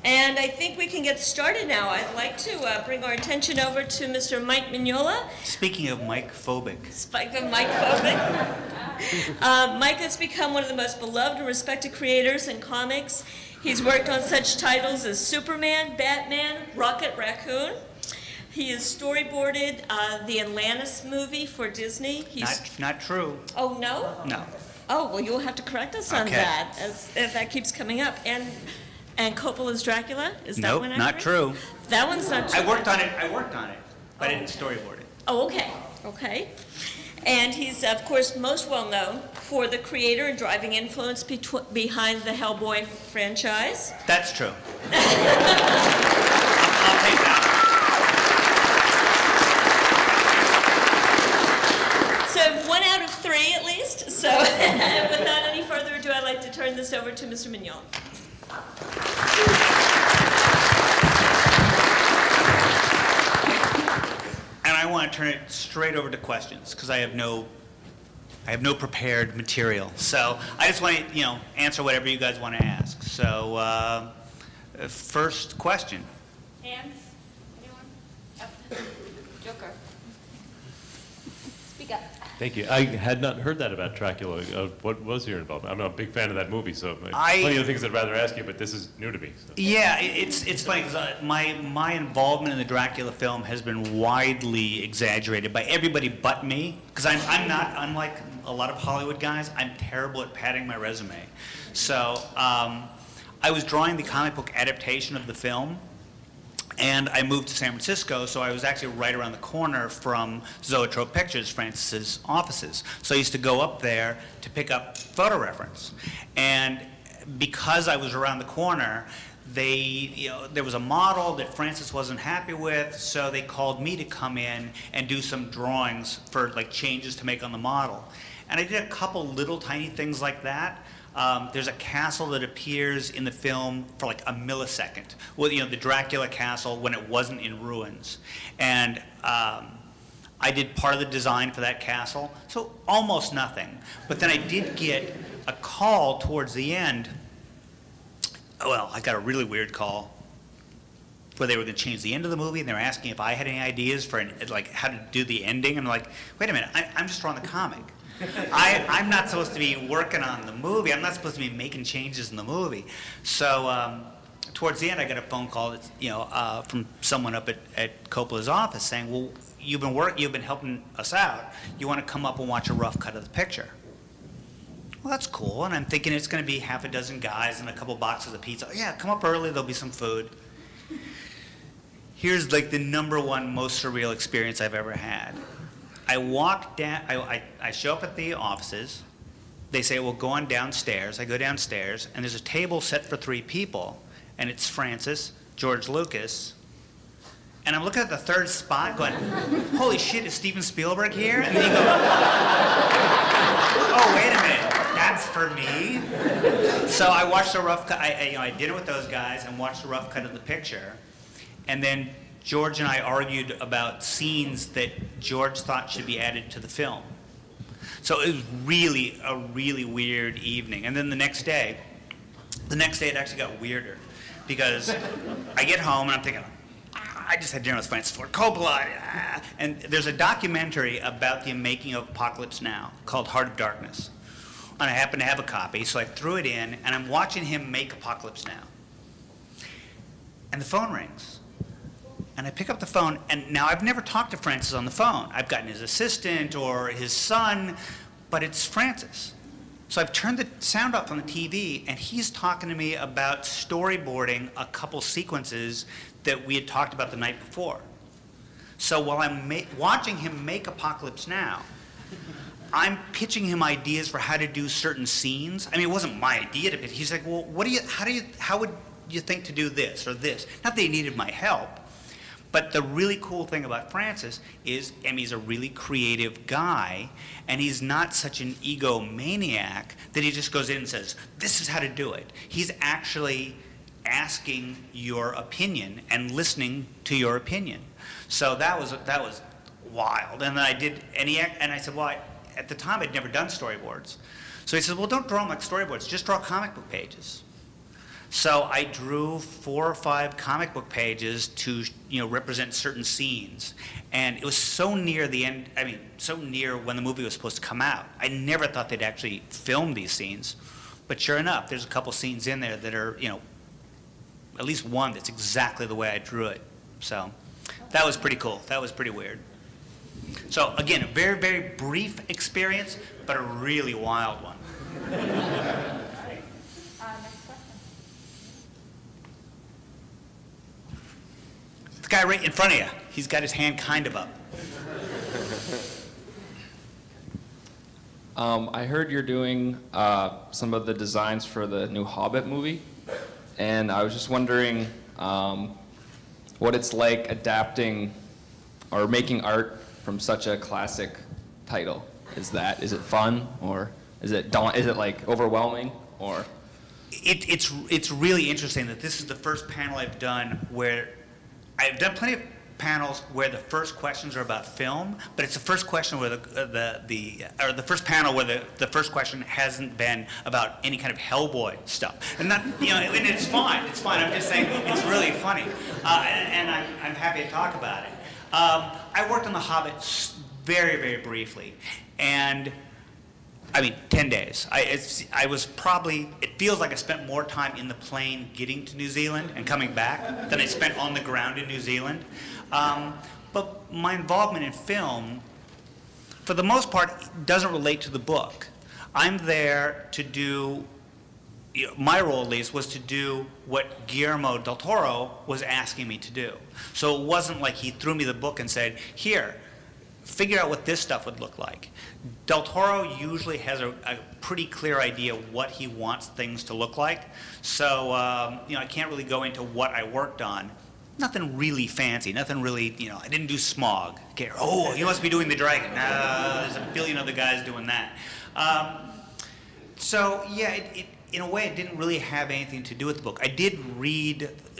And I think we can get started now. I'd like to bring our attention over to Mr. Mike Mignola. Speaking of Mike-phobic. Mike has become one of the most beloved and respected creators in comics. He's worked on such titles as Superman, Batman, Rocket Raccoon. He has storyboarded the Atlantis movie for Disney. Not true. Oh, no? No. Oh, well, you'll have to correct us on that, if that keeps coming up. And Coppola's Dracula? Is that one accurate? Nope, not true. That one's not true. I worked on it, but I didn't storyboard it. Oh, okay. Okay. And he's, of course, most well known for the creator and driving influence behind the Hellboy franchise. That's true. I'll take that. So 1 out of 3 at least. So without any further ado, I'd like to turn this over to Mr. Mignola. And I want to turn it straight over to questions because I have no prepared material. So I just want to, answer whatever you guys want to ask. So first question. Hands? Anyone? Oh. Joker. Speak up. Thank you. I had not heard that about Dracula. What was your involvement? I'm a big fan of that movie, so plenty of things I'd rather ask you, but this is new to me. So. Yeah, it's funny because my involvement in the Dracula film has been widely exaggerated by everybody but me. Because I'm not, unlike a lot of Hollywood guys, I'm terrible at padding my resume. So I was drawing the comic book adaptation of the film. And I moved to San Francisco, so I was actually right around the corner from Zoetrope Pictures, Francis's offices. So I used to go up there to pick up photo reference. And because I was around the corner, there was a model that Francis wasn't happy with, so they called me to come in and do some drawings for changes to make on the model. And I did a couple little tiny things like that. There's a castle that appears in the film for a millisecond. Well, the Dracula castle when it wasn't in ruins. And I did part of the design for that castle, so almost nothing. But then I did get a call towards the end. Well, I got a really weird call where they were going to change the end of the movie, and they were asking if I had any ideas for how to do the ending. And I'm like, wait a minute, I'm just drawing the comic. I'm not supposed to be working on the movie. I'm not supposed to be making changes in the movie. So towards the end, I got a phone call, from someone up at Coppola's office saying, "Well, you've been helping us out. You want to come up and watch a rough cut of the picture?" Well, that's cool. And I'm thinking it's going to be half a dozen guys and a couple boxes of pizza. Yeah, come up early. There'll be some food. Here's the #1 most surreal experience I've ever had. I walk down, I show up at the offices. They say, well, go on downstairs. I go downstairs, and there's a table set for 3 people, and it's Francis, George Lucas, and I'm looking at the third spot going, holy shit, is Steven Spielberg here? And then you go, oh, wait a minute, that's for me? So I watched the rough cut, I did it with those guys and watched the rough cut of the picture, and then George and I argued about scenes that George thought should be added to the film. So it was really a really weird evening. And then the next day it actually got weirder because I get home and I'm thinking, I just had dinner with Francis Ford Coppola. And there's a documentary about the making of Apocalypse Now called Heart of Darkness. And I happen to have a copy, so I threw it in, and I'm watching him make Apocalypse Now. And the phone rings. And I pick up the phone, and now I've never talked to Francis on the phone. I've gotten his assistant or his son, but it's Francis. So I've turned the sound off on the TV, and he's talking to me about storyboarding a couple sequences that we had talked about the night before. So while I'm watching him make Apocalypse Now, I'm pitching him ideas for how to do certain scenes. I mean, it wasn't my idea to pitch. He's like, well, how would you think to do this or this? Not that he needed my help. But the really cool thing about Francis is, he's a really creative guy, and he's not such an egomaniac that he just goes in and says, this is how to do it. He's actually asking your opinion and listening to your opinion. So that was wild. And then I said, well, at the time I'd never done storyboards. So he said, well, don't draw them like storyboards, just draw comic book pages. So I drew 4 or 5 comic book pages to, represent certain scenes. And it was so near the end, so near when the movie was supposed to come out. I never thought they'd actually film these scenes. But sure enough, there's a couple scenes in there that are, at least one that's exactly the way I drew it. So that was pretty cool. That was pretty weird. So again, a very, very brief experience, but a really wild one. The guy right in front of you, he's got his hand kind of up. I heard you're doing some of the designs for the new Hobbit movie, and I was just wondering what it's like adapting or making art from such a classic title. Is it fun, or is it like overwhelming, or? It's really interesting that this is the first panel I've done where I've done plenty of panels where the first questions are about film, but it's the first question where the first panel where the first question hasn't been about any kind of Hellboy stuff. And not, and it's fine. It's fine. I'm just saying it's really funny, and I'm happy to talk about it. I worked on The Hobbit very, very briefly, and 10 days. It feels like I spent more time in the plane getting to New Zealand and coming back than I spent on the ground in New Zealand. But my involvement in film, for the most part, doesn't relate to the book. I'm there to do, my role at least was to do what Guillermo del Toro was asking me to do. So it wasn't like he threw me the book and said, here, figure out what this stuff would look like. Del Toro usually has a pretty clear idea what he wants things to look like. So, I can't really go into what I worked on. Nothing really fancy, nothing really, I didn't do Smog. Okay, oh, he must be doing the dragon. No, there's a billion other guys doing that. In a way, it didn't really have anything to do with the book. I did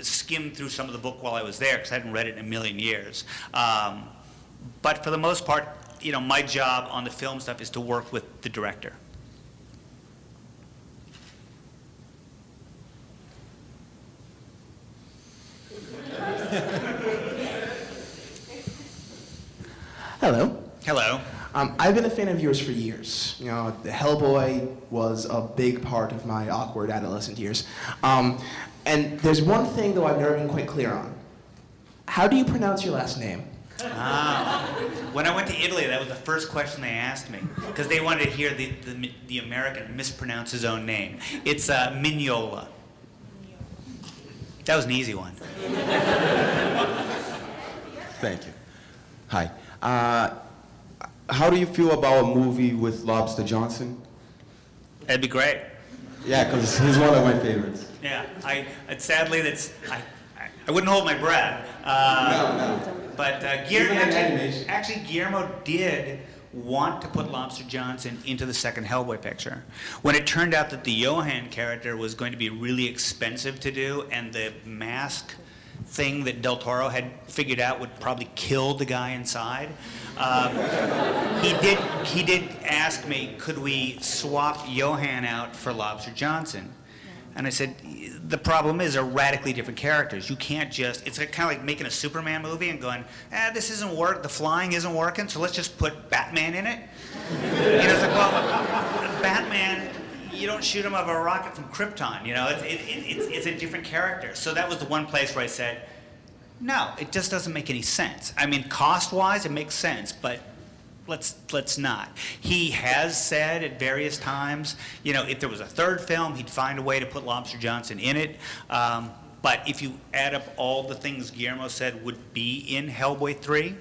skim through some of the book while I was there, because I hadn't read it in a million years. But for the most part, my job on the film stuff is to work with the director. Hello. Hello. I've been a fan of yours for years. The Hellboy was a big part of my awkward adolescent years. And there's one thing, though, I've never been quite clear on. How do you pronounce your last name? When I went to Italy, that was the first question they asked me, because they wanted to hear the American mispronounce his own name. It's Mignola. That was an easy one. Thank you. Hi. How do you feel about a movie with Lobster Johnson? That'd be great. Yeah, because he's one of my favorites. Yeah, sadly, I wouldn't hold my breath. No. But Guillermo did want to put Lobster Johnson into the second Hellboy picture. When it turned out that the Johann character was going to be really expensive to do, and the mask thing that Del Toro had figured out would probably kill the guy inside, he did ask me, could we swap Johann out for Lobster Johnson? And I said, the problem is they're radically different characters. You can't just, it's kind of like making a Superman movie and going, this isn't work, the flying isn't working, so let's just put Batman in it. It's like, well, Batman, you don't shoot him out of a rocket from Krypton, it's a different character. So that was the one place where I said, no, it just doesn't make any sense. Cost-wise, it makes sense, but let's not. He has said at various times, if there was a third film, he'd find a way to put Lobster Johnson in it. But if you add up all the things Guillermo said would be in Hellboy 3,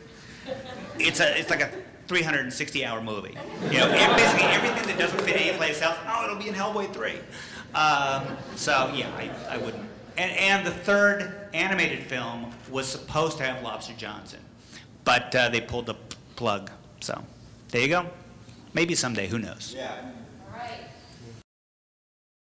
it's like a 360-hour movie. Basically everything that doesn't fit anyplace else, it'll be in Hellboy 3. I wouldn't. And the third animated film was supposed to have Lobster Johnson, but they pulled the plug. So, there you go. Maybe someday, who knows? Yeah. All right.